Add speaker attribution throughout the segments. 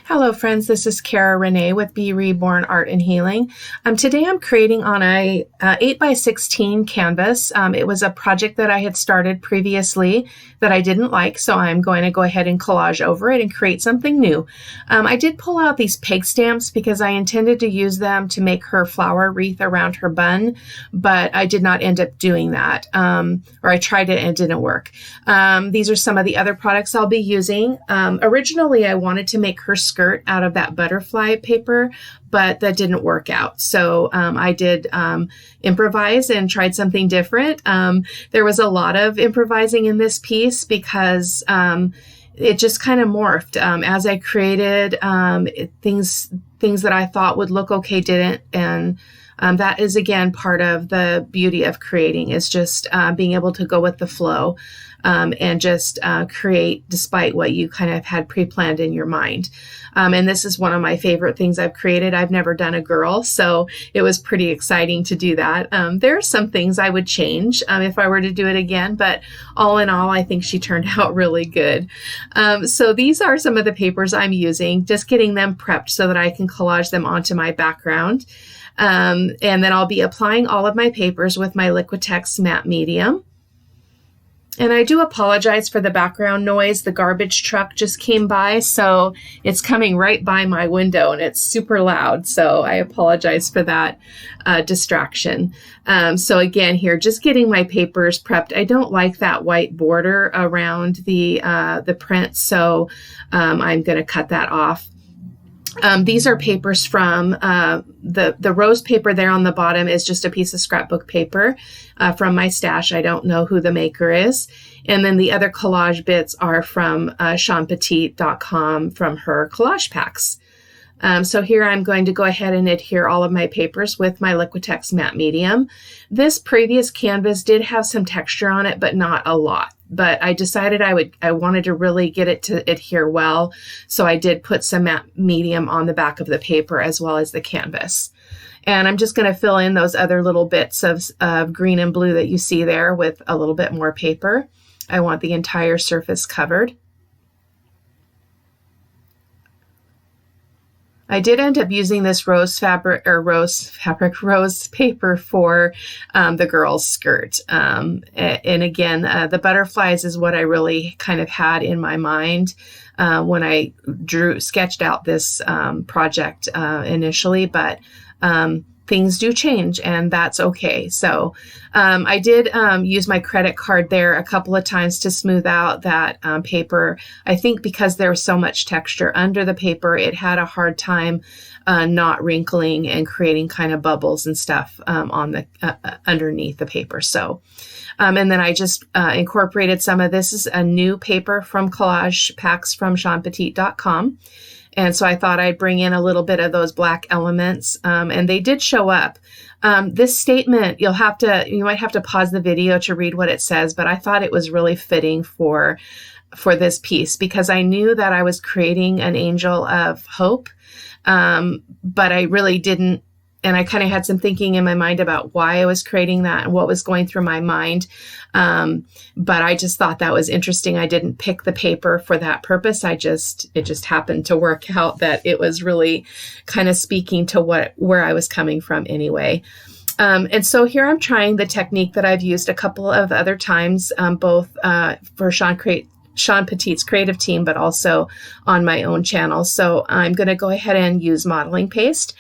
Speaker 1: Hello friends, this is Cara-Renee with B.Reborn Art and Healing. Today I'm creating on a 8x16 canvas. It was a project that I had started previously that I didn't like, so I'm going to go ahead and collage over it and create something new. I did pull out these peg stamps because I intended to use them to make her flower wreath around her bun, but I did not end up doing that, or I tried it and it didn't work. These are some of the other products I'll be using. Originally I wanted to make her skirt out of that butterfly paper, but that didn't work out. So I did improvise and tried something different. There was a lot of improvising in this piece because it just kind of morphed as I created things that I thought would look okay didn't, and that is again part of the beauty of creating, is just being able to go with the flow and just create despite what you kind of had pre-planned in your mind. And this is one of my favorite things I've created. I've never done a girl, so it was pretty exciting to do that. There are some things I would change if I were to do it again, but all in all, I think she turned out really good. So these are some of the papers I'm using, just getting them prepped so that I can collage them onto my background. And then I'll be applying all of my papers with my Liquitex matte medium. And I do apologize for the background noise. The garbage truck just came by, so it's coming right by my window and it's super loud. So I apologize for that distraction. So again, here, just getting my papers prepped. I don't like that white border around the print, so I'm going to cut that off. These are papers from the rose paper there on the bottom is just a piece of scrapbook paper from my stash. I don't know who the maker is. And then the other collage bits are from SeanPetite.com from her collage packs. So here I'm going to go ahead and adhere all of my papers with my Liquitex matte medium. This previous canvas did have some texture on it, but not a lot. But I decided I wanted to really get it to adhere well. So I did put some matte medium on the back of the paper as well as the canvas. And I'm just going to fill in those other little bits of green and blue that you see there with a little bit more paper. I want the entire surface covered. I did end up using this rose paper for the girl's skirt. And again, the butterflies is what I really kind of had in my mind when I sketched out this project initially, but things do change and that's okay. So I did use my credit card there a couple of times to smooth out that paper. I think because there was so much texture under the paper, it had a hard time not wrinkling and creating kind of bubbles and stuff on the underneath the paper. So, and then I just incorporated some of this. Is a new paper from collage packs from SeanPetite.com. And so I thought I'd bring in a little bit of those black elements, and they did show up. This statement, you might have to pause the video to read what it says, but I thought it was really fitting for this piece because I knew that I was creating an angel of hope, but I really didn't. And I kind of had some thinking in my mind about why I was creating that and what was going through my mind. But I just thought that was interesting. I didn't pick the paper for that purpose. It just happened to work out that it was really kind of speaking to where I was coming from anyway. And so here I'm trying the technique that I've used a couple of other times, both for Sean Petite's creative team, but also on my own channel. So I'm going to go ahead and use modeling paste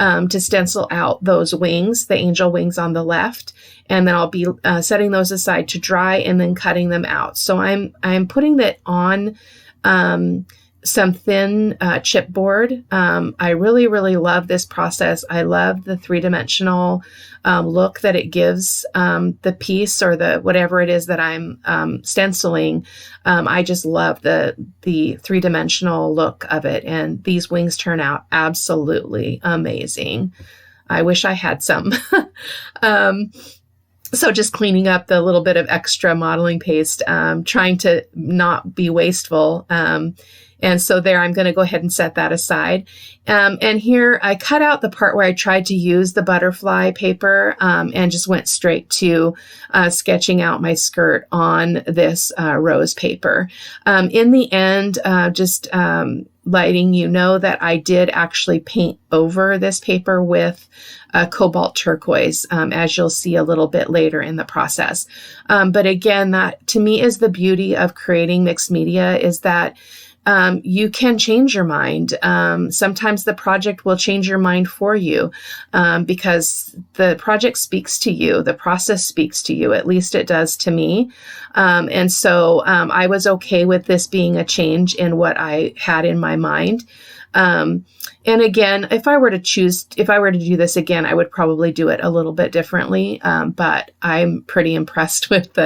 Speaker 1: to stencil out those wings, the angel wings on the left, and then I'll be setting those aside to dry and then cutting them out. So I'm putting that on some thin chipboard. I really, really love this process. I love the three-dimensional look that it gives the piece or the whatever it is that I'm stenciling. I just love the three-dimensional look of it, and these wings turn out absolutely amazing. I wish I had some. So just cleaning up the little bit of extra modeling paste, trying to not be wasteful. And so there, I'm going to go ahead and set that aside. And here I cut out the part where I tried to use the butterfly paper and just went straight to sketching out my skirt on this rose paper. In the end, just letting you know that I did actually paint over this paper with cobalt turquoise, as you'll see a little bit later in the process. But again, that to me is the beauty of creating mixed media, is that you can change your mind. Sometimes the project will change your mind for you because the project speaks to you. The process speaks to you. At least it does to me. And so I was okay with this being a change in what I had in my mind. And again, if I were to do this again, I would probably do it a little bit differently. But I'm pretty impressed with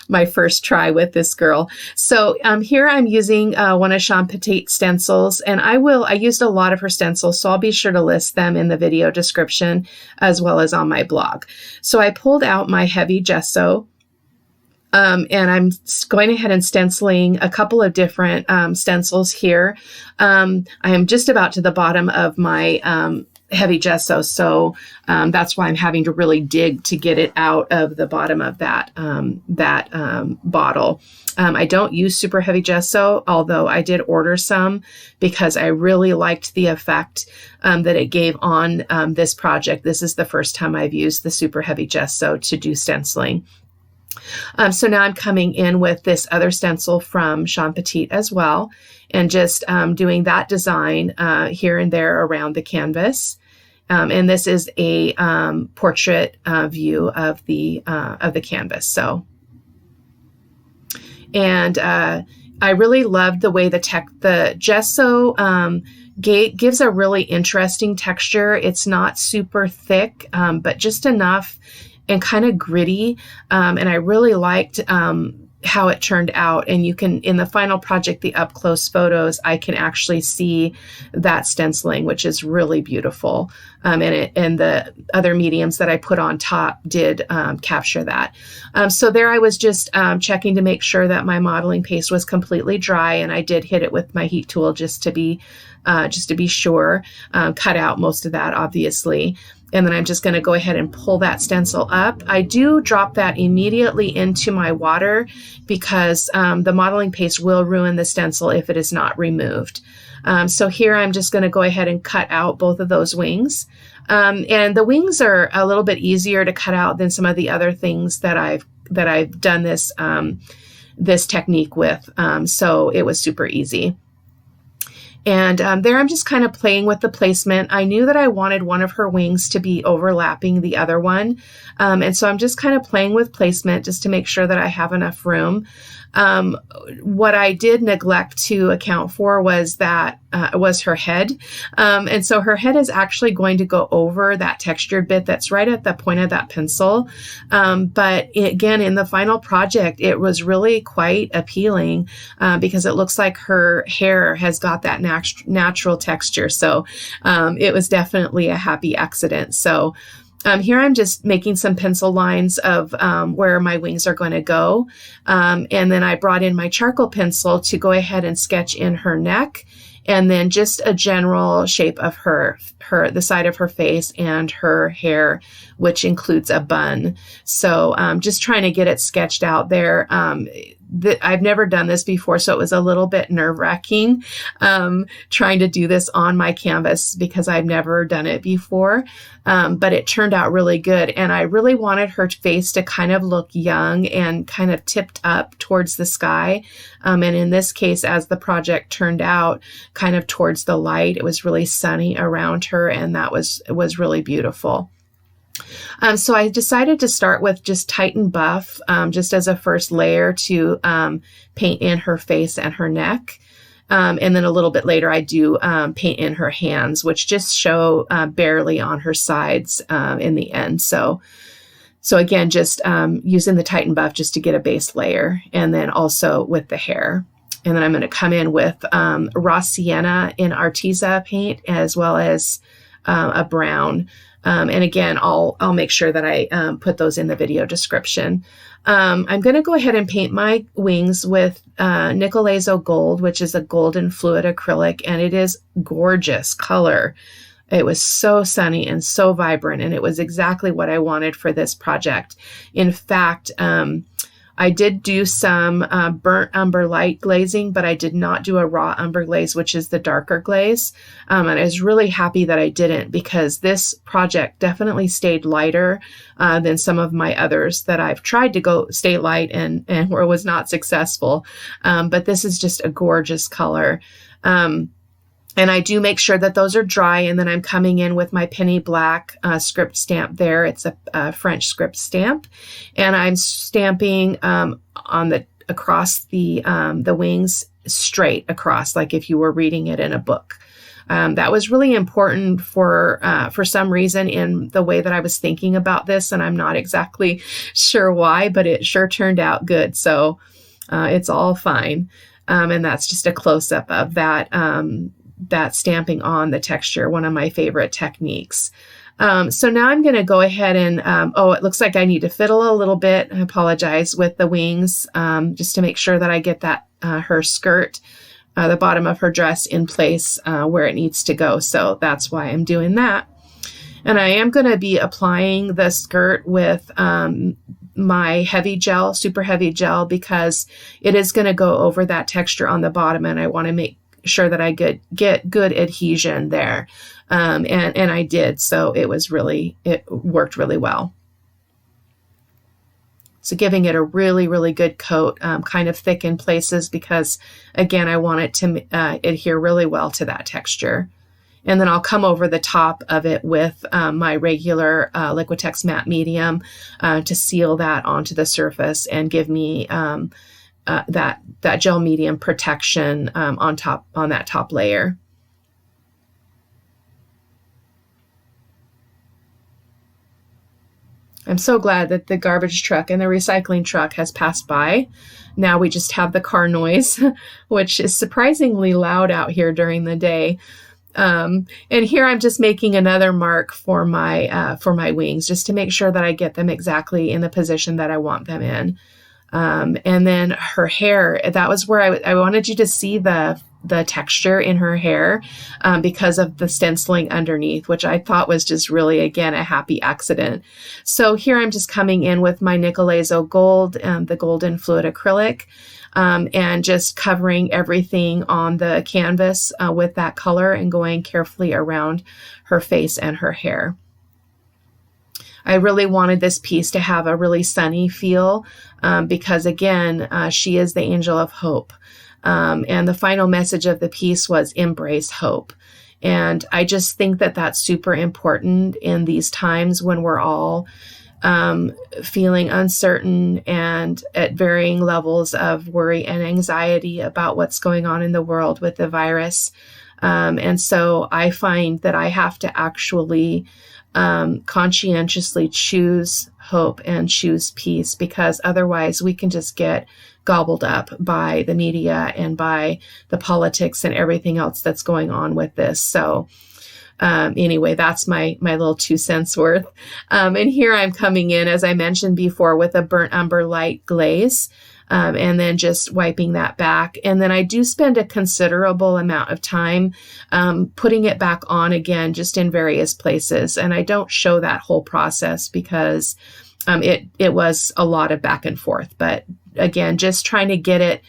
Speaker 1: my first try with this girl. So here I'm using one of Sean Petit's stencils, and I used a lot of her stencils, so I'll be sure to list them in the video description as well as on my blog. So I pulled out my heavy gesso. And I'm going ahead and stenciling a couple of different stencils here. I am just about to the bottom of my heavy gesso, so that's why I'm having to really dig to get it out of the bottom of that bottle. I don't use super heavy gesso, although I did order some because I really liked the effect that it gave on this project. This is the first time I've used the super heavy gesso to do stenciling. So now I'm coming in with this other stencil from Sean Petit as well, and just doing that design here and there around the canvas. And this is a portrait view of the canvas. So, and I really loved the way the gesso gives a really interesting texture. It's not super thick, but just enough and kind of gritty. And I really liked how it turned out. And you can, in the final project, the up close photos, I can actually see that stenciling, which is really beautiful. And the other mediums that I put on top did capture that. So there I was just checking to make sure that my modeling paste was completely dry. And I did hit it with my heat tool just to be sure, cut out most of that, obviously. And then I'm just going to go ahead and pull that stencil up. I do drop that immediately into my water because the modeling paste will ruin the stencil if it is not removed. So here I'm just going to go ahead and cut out both of those wings. And the wings are a little bit easier to cut out than some of the other things that I've done this technique with. So it was super easy. And there I'm just kind of playing with the placement. I knew that I wanted one of her wings to be overlapping the other one. And so I'm just kind of playing with placement just to make sure that I have enough room. What I did neglect to account for was her head. And so her head is actually going to go over that textured bit that's right at the point of that pencil. But again, in the final project, it was really quite appealing because it looks like her hair has got that natural texture. So it was definitely a happy accident. So here I'm just making some pencil lines of where my wings are going to go. And then I brought in my charcoal pencil to go ahead and sketch in her neck, and then just a general shape of the side of her face and her hair, which includes a bun. So just trying to get it sketched out there. I've never done this before, so it was a little bit nerve-wracking trying to do this on my canvas because I've never done it before, but it turned out really good. And I really wanted her face to kind of look young and kind of tipped up towards the sky. And in this case, as the project turned out, kind of towards the light, it was really sunny around her, and that was really beautiful. So I decided to start with just Titan Buff, just as a first layer to paint in her face and her neck. And then a little bit later, I do paint in her hands, which just show barely on her sides in the end. So again, just using the Titan Buff just to get a base layer, and then also with the hair. And then I'm going to come in with raw sienna in Arteza paint, as well as a brown. And again, I'll make sure that I put those in the video description. I'm going to go ahead and paint my wings with Nickel Azo Gold, which is a golden fluid acrylic, and it is gorgeous color. It was so sunny and so vibrant, and it was exactly what I wanted for this project. In fact, I did do some burnt umber light glazing, but I did not do a raw umber glaze, which is the darker glaze. And I was really happy that I didn't, because this project definitely stayed lighter than some of my others that I've tried to go stay light and where was not successful. But this is just a gorgeous color. And I do make sure that those are dry, and then I'm coming in with my penny black script stamp there. It's a French script stamp, and I'm stamping across the wings straight across, like if you were reading it in a book. That was really important for some reason in the way that I was thinking about this, and I'm not exactly sure why, but it sure turned out good. So it's all fine, and that's just a close-up of that stamping on the texture, one of my favorite techniques. So now I'm going to go ahead and, it looks like I need to fiddle a little bit. I apologize, with the wings, just to make sure that I get that, her skirt, the bottom of her dress in place, where it needs to go. So that's why I'm doing that. And I am going to be applying the skirt with, my heavy gel, super heavy gel, because it is going to go over that texture on the bottom, and I want to make sure that I get good adhesion there. And I did. So it worked really well. So giving it a really, really good coat, kind of thick in places, because again, I want it to adhere really well to that texture. And then I'll come over the top of it with my regular Liquitex matte medium to seal that onto the surface and give me that gel medium protection on that top layer. I'm so glad that the garbage truck and the recycling truck has passed by. Now we just have the car noise, which is surprisingly loud out here during the day. And here I'm just making another mark for my wings, just to make sure that I get them exactly in the position that I want them in. And then her hair, that was where I wanted you to see the texture in her hair, because of the stenciling underneath, which I thought was just really, again, a happy accident. So here I'm just coming in with my Nickel Azo Gold, the golden fluid acrylic, and just covering everything on the canvas with that color, and going carefully around her face and her hair. I really wanted this piece to have a really sunny feel, because again, she is the angel of hope. And the final message of the piece was embrace hope. And I just think that that's super important in these times when we're all feeling uncertain and at varying levels of worry and anxiety about what's going on in the world with the virus. And so I find that I have to actually conscientiously choose hope and choose peace, because otherwise we can just get gobbled up by the media and by the politics and everything else that's going on with this. So anyway, that's my little 2 cents worth. And here I'm coming in, as I mentioned before, with a burnt umber light glaze. And then just wiping that back. And then I do spend a considerable amount of time putting it back on again, just in various places. And I don't show that whole process because it was a lot of back and forth. But again, just trying to get it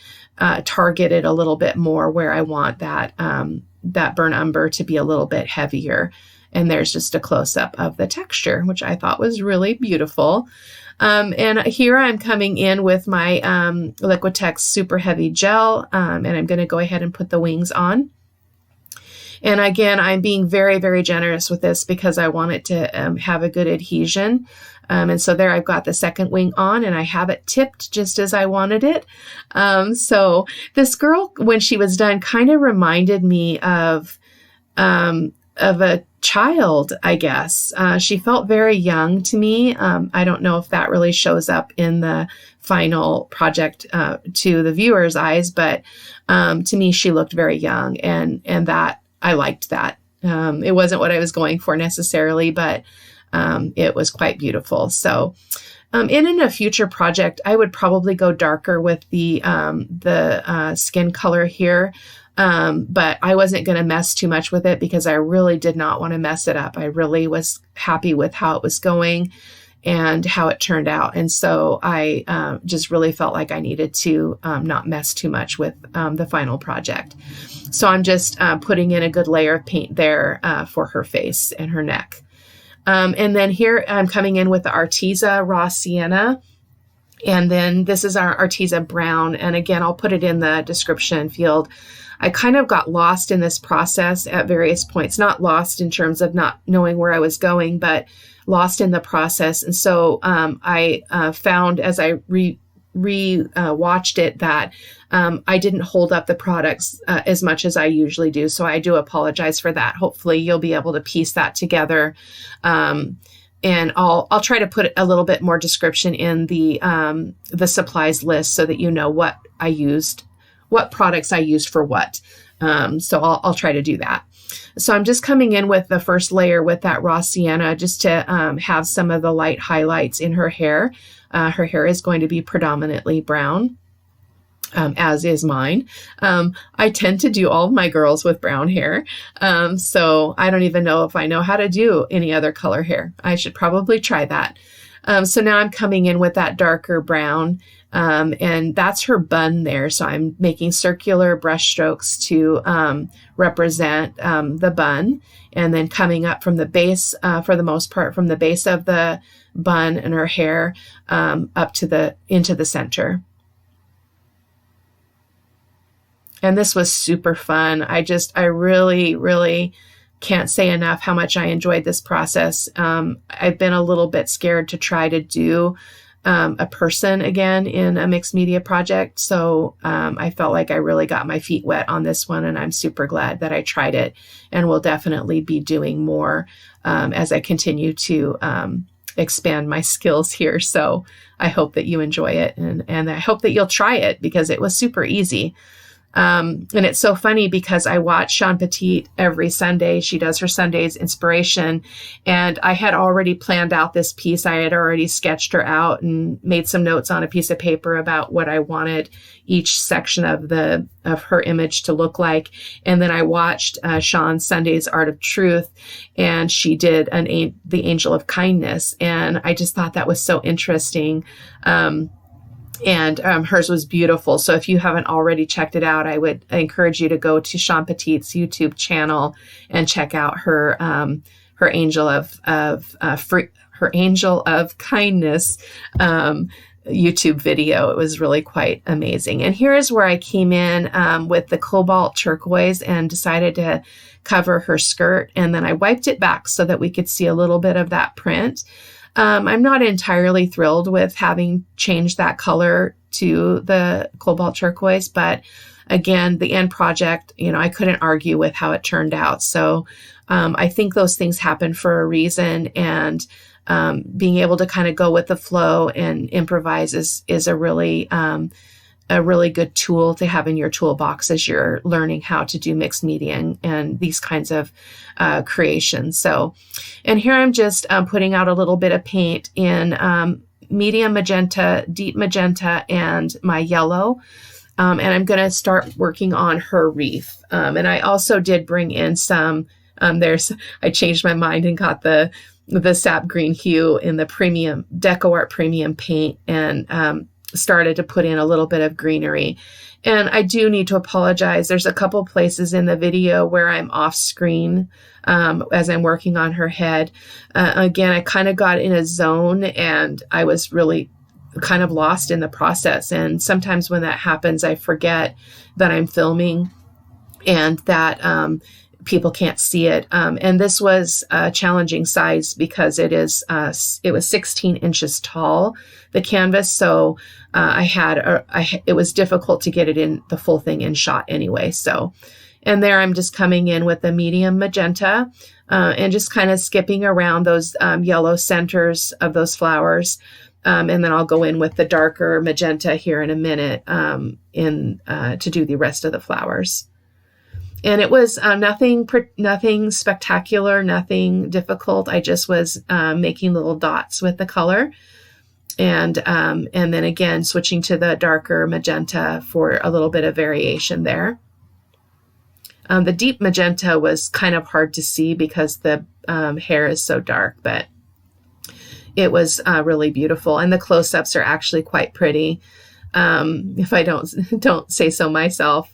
Speaker 1: targeted a little bit more where I want that burnt umber to be a little bit heavier. And there's just a close-up of the texture, which I thought was really beautiful. And here I'm coming in with my Liquitex Super Heavy Gel, and I'm going to go ahead and put the wings on. And again, I'm being very, very generous with this because I want it to have a good adhesion. And so there I've got the second wing on, and I have it tipped just as I wanted it. So this girl, when she was done, kind of reminded me of a child, I guess. She felt very young to me. I don't know if that really shows up in the final project to the viewer's eyes, but to me, she looked very young, and that I liked that. It wasn't what I was going for necessarily, but it was quite beautiful. So in a future project, I would probably go darker with the skin color here. But I wasn't going to mess too much with it because I really did not want to mess it up. I really was happy with how it was going and how it turned out. And so I just really felt like I needed to not mess too much with the final project. So I'm just putting in a good layer of paint there for her face and her neck. And then here I'm coming in with the Arteza Raw Sienna. And then this is our Arteza Brown. And again, I'll put it in the description field. I kind of got lost in this process at various points, not lost in terms of not knowing where I was going, but lost in the process. And so I found as I watched it that I didn't hold up the products as much as I usually do. So I do apologize for that. Hopefully you'll be able to piece that together. And I'll try to put a little bit more description in the supplies list so that you know what I used, what products I used for what. So I'll try to do that. So I'm just coming in with the first layer with that raw sienna just to have some of the light highlights in her hair. Her hair is going to be predominantly brown, as is mine. I tend to do all of my girls with brown hair. So I don't even know if I know how to do any other color hair. I should probably try that. So now I'm coming in with that darker brown, and that's her bun there. So I'm making circular brush strokes to represent the bun, and then coming up from the base, for the most part, from the base of the bun and her hair up to into the center. And this was super fun. I really, really can't say enough how much I enjoyed this process. I've been a little bit scared to try to do a person again in a mixed media project. So I felt like I really got my feet wet on this one, and I'm super glad that I tried it, and will definitely be doing more as I continue to expand my skills here. So I hope that you enjoy it, and I hope that you'll try it because it was super easy. And it's so funny because I watch Sean Petit every Sunday. She does her Sunday's inspiration. And I had already planned out this piece. I had already sketched her out and made some notes on a piece of paper about what I wanted each section of her image to look like. And then I watched Sean Sunday's Art of Truth, and she did the Angel of Kindness. And I just thought that was so interesting. And hers was beautiful. So if you haven't already checked it out, I encourage you to go to Sean Petit's YouTube channel and check out her Angel of Kindness YouTube video. It was really quite amazing. And here is where I came in with the cobalt turquoise and decided to cover her skirt. And then I wiped it back so that we could see a little bit of that print. I'm not entirely thrilled with having changed that color to the cobalt turquoise, but again, the end project, I couldn't argue with how it turned out. So I think those things happen for a reason, and being able to kind of go with the flow and improvise is a really good tool to have in your toolbox as you're learning how to do mixed media and these kinds of creations. So, and here I'm just putting out a little bit of paint in medium magenta, deep magenta, and my yellow. And I'm going to start working on her wreath. And I also did bring in some, I changed my mind and got the sap green hue in the premium Deco Art premium paint, and started to put in a little bit of greenery. And I do need to apologize. There's a couple places in the video where I'm off screen as I'm working on her head. Again, I kind of got in a zone, and I was really kind of lost in the process. And sometimes when that happens, I forget that I'm filming and that people can't see it. And this was a challenging size because it was 16 inches tall, the canvas. So it was difficult to get it in the full thing in shot anyway. So, and there I'm just coming in with the medium magenta and just kind of skipping around those yellow centers of those flowers. And then I'll go in with the darker magenta here in a minute to do the rest of the flowers. And it was nothing spectacular, nothing difficult. I just was making little dots with the color. And then again, switching to the darker magenta for a little bit of variation there. The deep magenta was kind of hard to see because the hair is so dark, but it was really beautiful. And the close-ups are actually quite pretty. If I don't say so myself.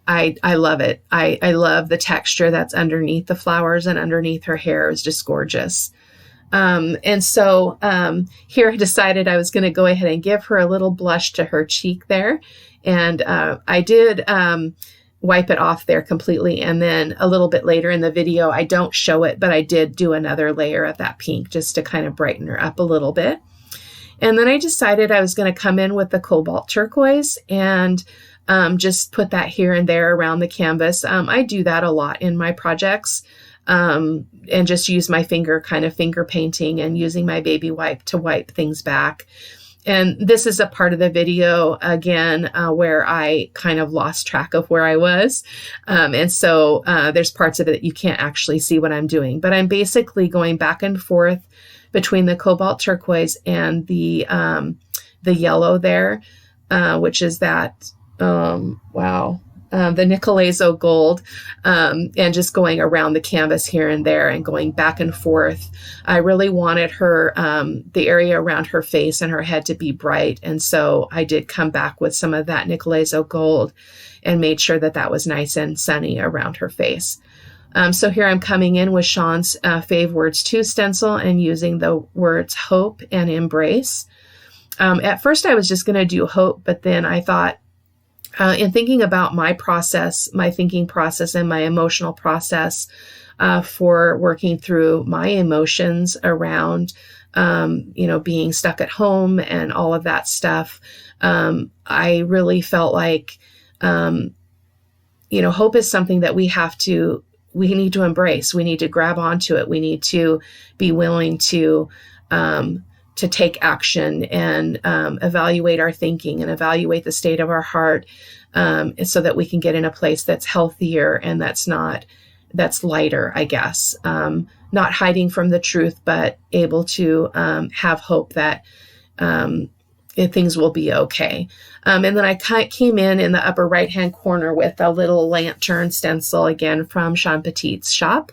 Speaker 1: I love it. I love the texture that's underneath the flowers, and underneath her hair is just gorgeous. And so here I decided I was going to go ahead and give her a little blush to her cheek there. And I did wipe it off there completely. And then a little bit later in the video, I don't show it, but I did do another layer of that pink just to kind of brighten her up a little bit. And then I decided I was going to come in with the cobalt turquoise and just put that here and there around the canvas. I do that a lot in my projects, and just use my finger painting and using my baby wipe to wipe things back. And this is a part of the video, again, where I kind of lost track of where I was. And so there's parts of it that you can't actually see what I'm doing. But I'm basically going back and forth between the cobalt turquoise and the yellow there, which is that, the Nicolazo gold, and just going around the canvas here and there and going back and forth. I really wanted her, the area around her face and her head to be bright. And so I did come back with some of that Nicolazo gold and made sure that that was nice and sunny around her face. So here I'm coming in with Sean's Fave Words 2 stencil and using the words hope and embrace. At first I was just going to do hope, but then I thought, in thinking about my process, my thinking process and my emotional process for working through my emotions around, being stuck at home and all of that stuff, I really felt like, hope is something that we need to embrace. We need to grab onto it. We need to be willing to take action and evaluate our thinking and evaluate the state of our heart, so that we can get in a place that's healthier and that's lighter, I guess. Not hiding from the truth, but able to have hope that things will be okay. And then I came in the upper right-hand corner with a little lantern stencil, again, from Sean Petit's shop.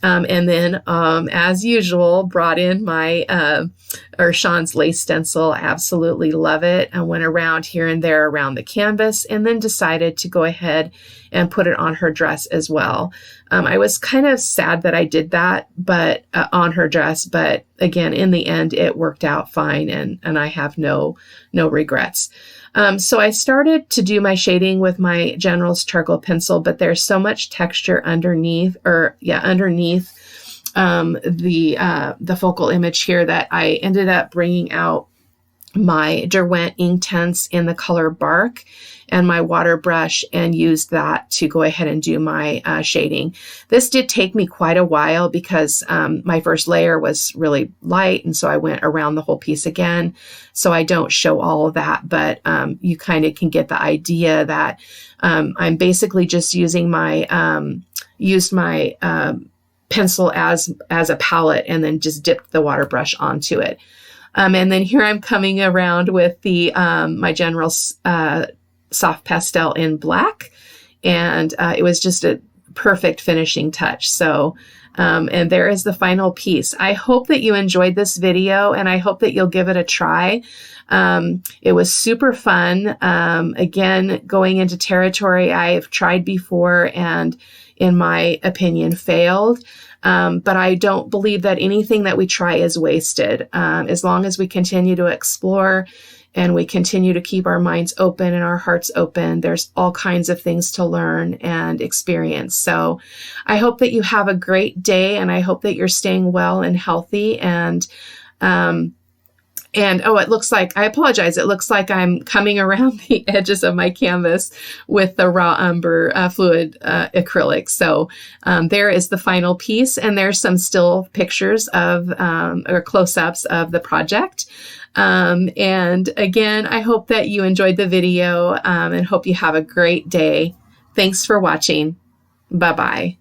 Speaker 1: And then, as usual, brought in Sean's lace stencil. Absolutely love it. I went around here and there around the canvas and then decided to go ahead and put it on her dress as well. I was kind of sad that I did that, but on her dress, but again, in the end, it worked out fine, and I have no regrets. So I started to do my shading with my General's charcoal pencil, but there's so much texture underneath the focal image here that I ended up bringing out my Derwent Inktense in the color Bark and my water brush and used that to go ahead and do my shading. This did take me quite a while because my first layer was really light, and so I went around the whole piece again. So I don't show all of that, but you kind of can get the idea that I'm basically just using used my pencil as a palette and then just dipped the water brush onto it. And then here I'm coming around with the my General's soft pastel in black, and it was just a perfect finishing touch. So, and there is the final piece. I hope that you enjoyed this video, and I hope that you'll give it a try. It was super fun. Again, going into territory I've tried before and in my opinion failed. But I don't believe that anything that we try is wasted. As long as we continue to explore and we continue to keep our minds open and our hearts open, there's all kinds of things to learn and experience. So I hope that you have a great day, and I hope that you're staying well and healthy. And it looks like, I apologize, it looks like I'm coming around the edges of my canvas with the raw umber fluid acrylic. So there is the final piece, and there's some still pictures of, or close-ups of the project. And again, I hope that you enjoyed the video, and hope you have a great day. Thanks for watching. Bye-bye.